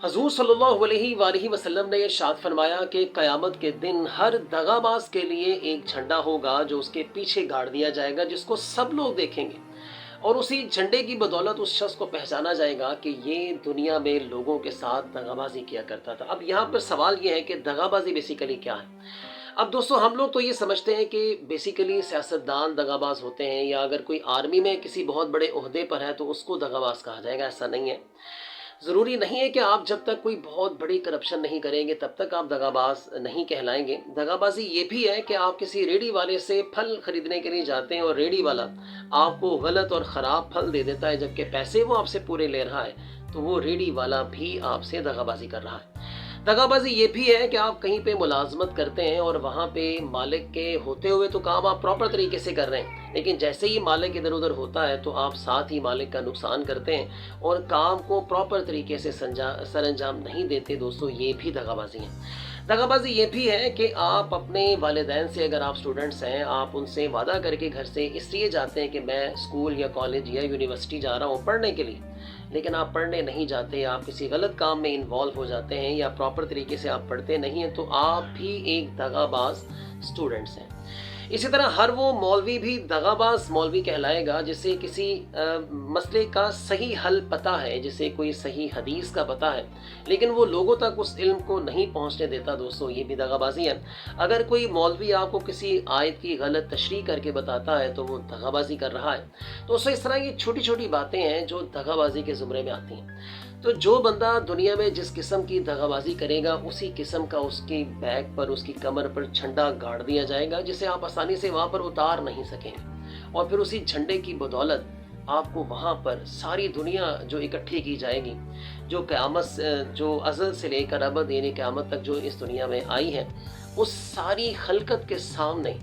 हजूर सल्लल्लाहु अलैहि वसल्लम ने इरशाद फरमाया कि क़यामत के दिन हर दगाबाज के लिए एक झंडा होगा जो उसके पीछे गाड़ दिया जाएगा, जिसको सब लोग देखेंगे और उसी झंडे की बदौलत उस शख्स को पहचाना जाएगा कि ये दुनिया में लोगों के साथ दगाबाजी किया करता था। अब यहाँ पर सवाल ये है कि दगाबाजी बेसिकली क्या है। अब दोस्तों, हम लोग तो ये समझते हैं कि बेसिकली सियासतदान दगाबाज होते हैं, या अगर कोई आर्मी में किसी बहुत बड़े ओहदे पर है तो उसको दगाबाज कहा जाएगा। ऐसा नहीं है। ज़रूरी नहीं है कि आप जब तक कोई बहुत बड़ी करप्शन नहीं करेंगे तब तक आप दगाबाज नहीं कहलाएंगे। दगाबाजी ये भी है कि आप किसी रेडी वाले से फल खरीदने के लिए जाते हैं और रेडी वाला आपको गलत और ख़राब फल दे देता है, जबकि पैसे वो आपसे पूरे ले रहा है, तो वो रेडी वाला भी आपसे दगाबाजी कर रहा है। दगाबाजी ये भी है कि आप कहीं पे मुलाजमत करते हैं और वहाँ पे मालिक के होते हुए तो काम आप प्रॉपर तरीके से कर रहे हैं, लेकिन जैसे ही मालिक इधर उधर होता है तो आप साथ ही मालिक का नुकसान करते हैं और काम को प्रॉपर तरीके से सर अंजाम नहीं देते। दोस्तों, ये भी दगाबाजी है। दगाबाजी ये भी है कि आप अपने वालिदैन से, अगर आप स्टूडेंट्स हैं, आप उनसे वादा करके घर से इसलिए जाते हैं कि मैं स्कूल या कॉलेज या यूनिवर्सिटी जा रहा हूँ पढ़ने के लिए, लेकिन आप पढ़ने नहीं जाते, आप किसी गलत काम में इन्वॉल्व हो जाते हैं या प्रॉपर तरीके से आप पढ़ते नहीं हैं, तो आप भी एक दगाबाज स्टूडेंट्स हैं। इसी तरह हर वो मौलवी भी दगाबाज मौलवी कहलाएगा जिसे किसी मसले का सही हल पता है, जिसे कोई सही हदीस का पता है, लेकिन वो लोगों तक उस इल्म को नहीं पहुंचने देता। दोस्तों, ये भी दगाबाजी है। अगर कोई मौलवी आपको किसी आयत की गलत तशरीह करके बताता है तो वो दगाबाजी कर रहा है। दोस्तों, इस तरह की छोटी छोटी बातें हैं जो दगाबाजी के ज़ुमरे में आती हैं। तो जो बंदा दुनिया में जिस किस्म की दगाबाजी करेगा, उसी किस्म का उसकी बैक पर, उसकी कमर पर झंडा गाड़ दिया जाएगा, जिसे आप आसानी से वहाँ पर उतार नहीं सकेंगे। और फिर उसी झंडे की बदौलत आपको वहाँ पर सारी दुनिया जो इकट्ठी की जाएगी, जो क़यामत, जो अज़ल से लेकर अबद यानी क़यामत तक जो इस दुनिया में आई है, उस सारी खलकत के सामने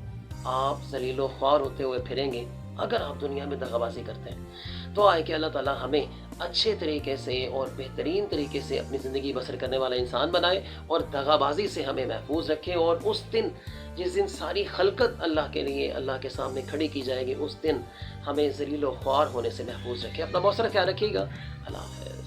आप ज़लीलो ख्वार होते हुए फिरेंगे अगर आप दुनिया में दगाबाजी करते हैं। तो आए कि अल्लाह ताला हमें अच्छे तरीके से और बेहतरीन तरीके से अपनी ज़िंदगी बसर करने वाला इंसान बनाए और दगाबाजी से हमें महफूज रखे। और उस दिन जिस दिन सारी खलकत अल्लाह के लिए, अल्लाह के सामने खड़ी की जाएगी, उस दिन हमें ज़लील व ख्वार होने से महफूज रखे। अपना बहुत सारा ख्याल रखिएगा। अल्लाह हाफ़िज़।